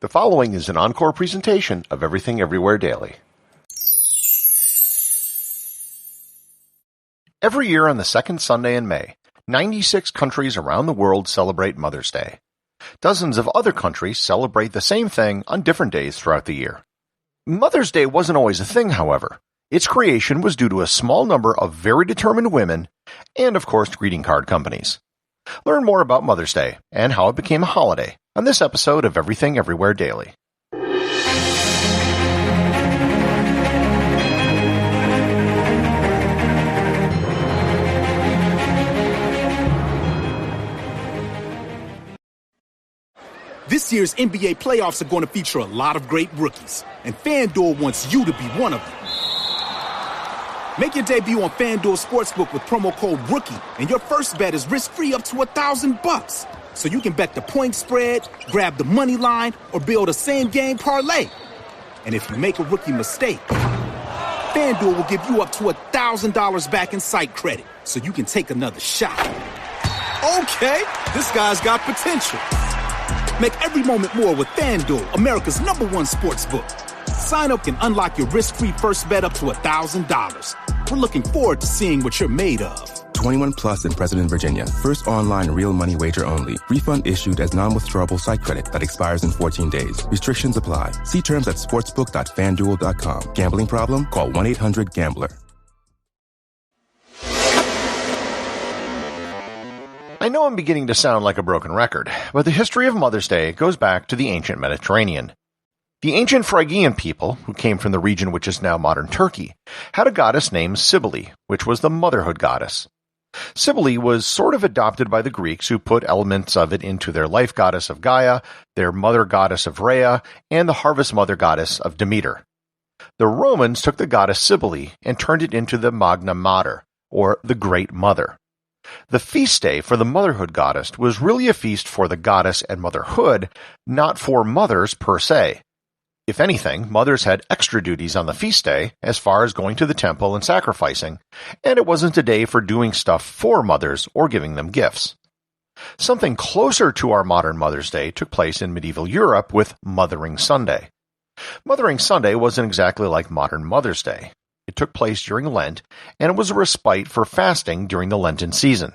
The following is an encore presentation of Everything Everywhere Daily. Every year on the second Sunday in May, 96 countries around the world celebrate Mother's Day. Dozens of other countries celebrate the same thing on different days throughout the year. Mother's Day wasn't always a thing, however. Its creation was due to a small number of very determined women and, of course, greeting card companies. Learn more about Mother's Day and how it became a holiday on this episode of Everything Everywhere Daily. This year's NBA playoffs are going to feature a lot of great rookies, and FanDuel wants you to be one of them. Make your debut on FanDuel Sportsbook with promo code ROOKIE, and your first bet is risk-free up to $1,000. So you can bet the point spread, grab the money line, or build a same-game parlay. And if you make a rookie mistake, FanDuel will give you up to $1,000 back in site credit, so you can take another shot. Okay, this guy's got potential. Make every moment more with FanDuel, America's #1 sportsbook. Sign up and unlock your risk-free first bet up to $1,000. We're looking forward to seeing what you're made of. 21 plus in President Virginia. First online real money wager only. Refund issued as non-withdrawable site credit that expires in 14 days. Restrictions apply. See terms at sportsbook.fanduel.com. Gambling problem? Call 1-800-GAMBLER. I know I'm beginning to sound like a broken record, but the history of Mother's Day goes back to the ancient Mediterranean. The ancient Phrygian people, who came from the region which is now modern Turkey, had a goddess named Cybele, which was the motherhood goddess. Cybele was sort of adopted by the Greeks, who put elements of it into their life goddess of Gaia, their mother goddess of Rhea, and the harvest mother goddess of Demeter. The Romans took the goddess Cybele and turned it into the Magna Mater, or the Great Mother. The feast day for the motherhood goddess was really a feast for the goddess and motherhood, not for mothers per se. If anything, mothers had extra duties on the feast day as far as going to the temple and sacrificing, and it wasn't a day for doing stuff for mothers or giving them gifts. Something closer to our modern Mother's Day took place in medieval Europe with Mothering Sunday. Mothering Sunday wasn't exactly like modern Mother's Day. It took place during Lent, and it was a respite for fasting during the Lenten season.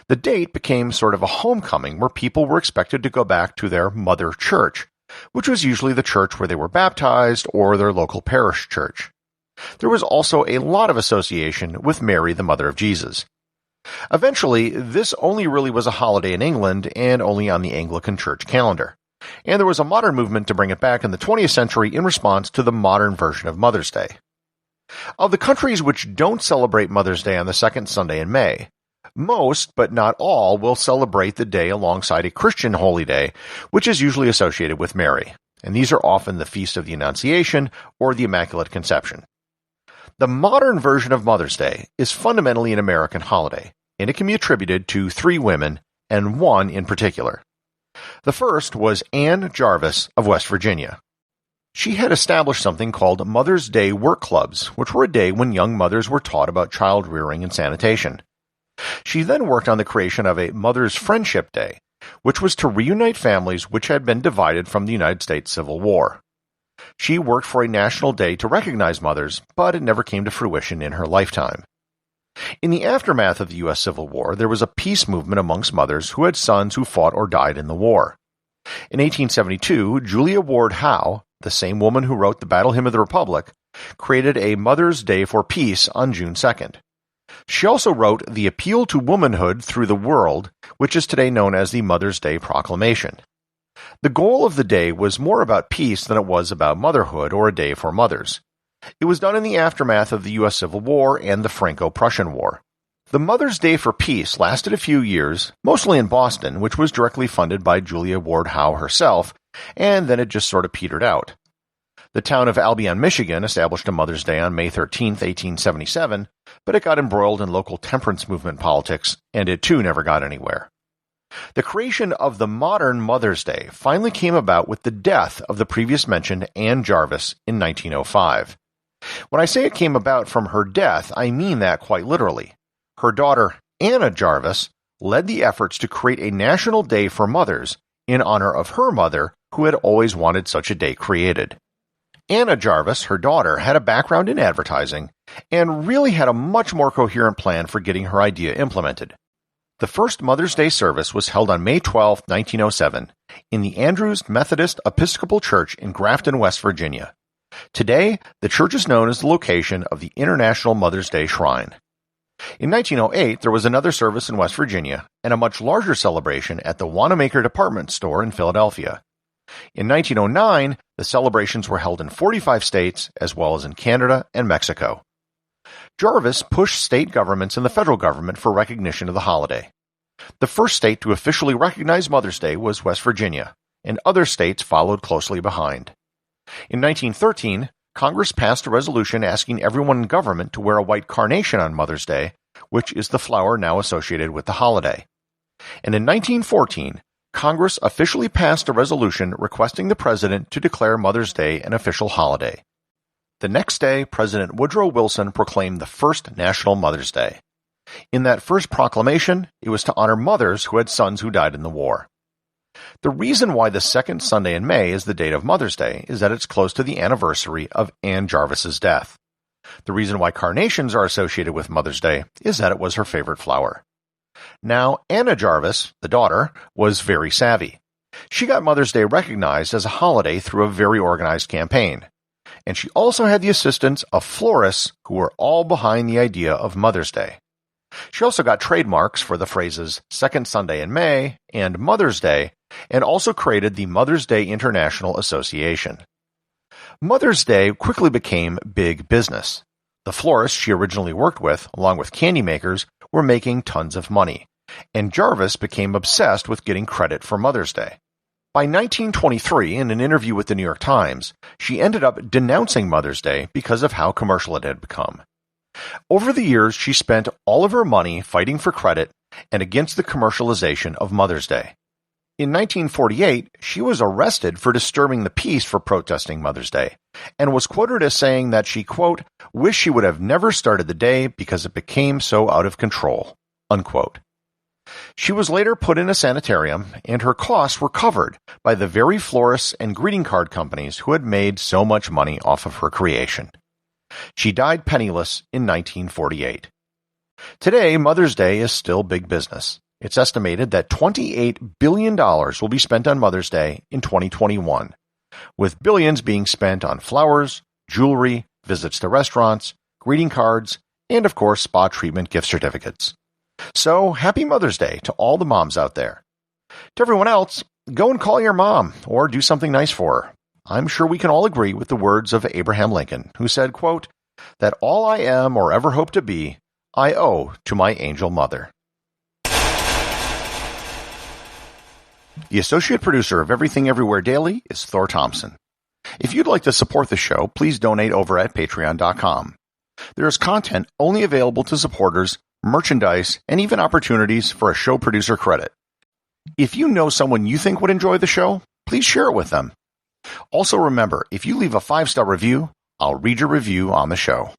The date became sort of a homecoming where people were expected to go back to their mother church, which was usually the church where they were baptized or their local parish church. There was also a lot of association with Mary, the mother of Jesus. Eventually, this only really was a holiday in England and only on the Anglican church calendar. And there was a modern movement to bring it back in the 20th century in response to the modern version of Mother's Day. Of the countries which don't celebrate Mother's Day on the second Sunday in May, most, but not all, will celebrate the day alongside a Christian holy day, which is usually associated with Mary, and these are often the Feast of the Annunciation or the Immaculate Conception. The modern version of Mother's Day is fundamentally an American holiday, and it can be attributed to 3 women, and one in particular. The first was Anne Jarvis of West Virginia. She had established something called Mother's Day work clubs, which were a day when young mothers were taught about child rearing and sanitation. She then worked on the creation of a Mother's Friendship Day, which was to reunite families which had been divided from the United States Civil War. She worked for a national day to recognize mothers, but it never came to fruition in her lifetime. In the aftermath of the U.S. Civil War, there was a peace movement amongst mothers who had sons who fought or died in the war. In 1872, Julia Ward Howe, the same woman who wrote the Battle Hymn of the Republic, created a Mother's Day for Peace on June 2nd. She also wrote the Appeal to Womanhood Through the World, which is today known as the Mother's Day Proclamation. The goal of the day was more about peace than it was about motherhood or a day for mothers. It was done in the aftermath of the U.S. Civil War and the Franco-Prussian War. The Mother's Day for Peace lasted a few years, mostly in Boston, which was directly funded by Julia Ward Howe herself, and then it just sort of petered out. The town of Albion, Michigan established a Mother's Day on May 13, 1877, but it got embroiled in local temperance movement politics, and it too never got anywhere. The creation of the modern Mother's Day finally came about with the death of the previous mentioned Anne Jarvis in 1905. When I say it came about from her death, I mean that quite literally. Her daughter, Anna Jarvis, led the efforts to create a national day for mothers in honor of her mother, who had always wanted such a day created. Anna Jarvis, her daughter, had a background in advertising and really had a much more coherent plan for getting her idea implemented. The first Mother's Day service was held on May 12, 1907, in the Andrews Methodist Episcopal Church in Grafton, West Virginia. Today, the church is known as the location of the International Mother's Day Shrine. In 1908, there was another service in West Virginia and a much larger celebration at the Wanamaker Department Store in Philadelphia. In 1909, the celebrations were held in 45 states as well as in Canada and Mexico. Jarvis pushed state governments and the federal government for recognition of the holiday. The first state to officially recognize Mother's Day was West Virginia, and other states followed closely behind. In 1913, Congress passed a resolution asking everyone in government to wear a white carnation on Mother's Day, which is the flower now associated with the holiday. And in 1914, Congress officially passed a resolution requesting the president to declare Mother's Day an official holiday. The next day, President Woodrow Wilson proclaimed the first National Mother's Day. In that first proclamation, it was to honor mothers who had sons who died in the war. The reason why the second Sunday in May is the date of Mother's Day is that it's close to the anniversary of Ann Jarvis's death. The reason why carnations are associated with Mother's Day is that it was her favorite flower. Now, Anna Jarvis, the daughter, was very savvy. She got Mother's Day recognized as a holiday through a very organized campaign. And she also had the assistance of florists who were all behind the idea of Mother's Day. She also got trademarks for the phrases Second Sunday in May and Mother's Day, and also created the Mother's Day International Association. Mother's Day quickly became big business. The florists she originally worked with, along with candy makers, were making tons of money, and Jarvis became obsessed with getting credit for Mother's Day. By 1923, in an interview with the New York Times, she ended up denouncing Mother's Day because of how commercial it had become. Over the years, she spent all of her money fighting for credit and against the commercialization of Mother's Day. In 1948, she was arrested for disturbing the peace for protesting Mother's Day, and was quoted as saying that she, quote, "wish she would have never started the day because it became so out of control," unquote. She was later put in a sanitarium, and her costs were covered by the very florists and greeting card companies who had made so much money off of her creation. She died penniless in 1948. Today, Mother's Day is still big business. It's estimated that $28 billion will be spent on Mother's Day in 2021, with billions being spent on flowers, jewelry, visits to restaurants, greeting cards, and of course spa treatment gift certificates. So, happy Mother's Day to all the moms out there. To everyone else, go and call your mom or do something nice for her. I'm sure we can all agree with the words of Abraham Lincoln, who said, quote, "that all I am or ever hope to be, I owe to my angel mother." The associate producer of Everything Everywhere Daily is Thor Thomsen. If you'd like to support the show, please donate over at patreon.com. There is content only available to supporters, merchandise, and even opportunities for a show producer credit. If you know someone you think would enjoy the show, please share it with them. Also remember, if you leave a 5-star review, I'll read your review on the show.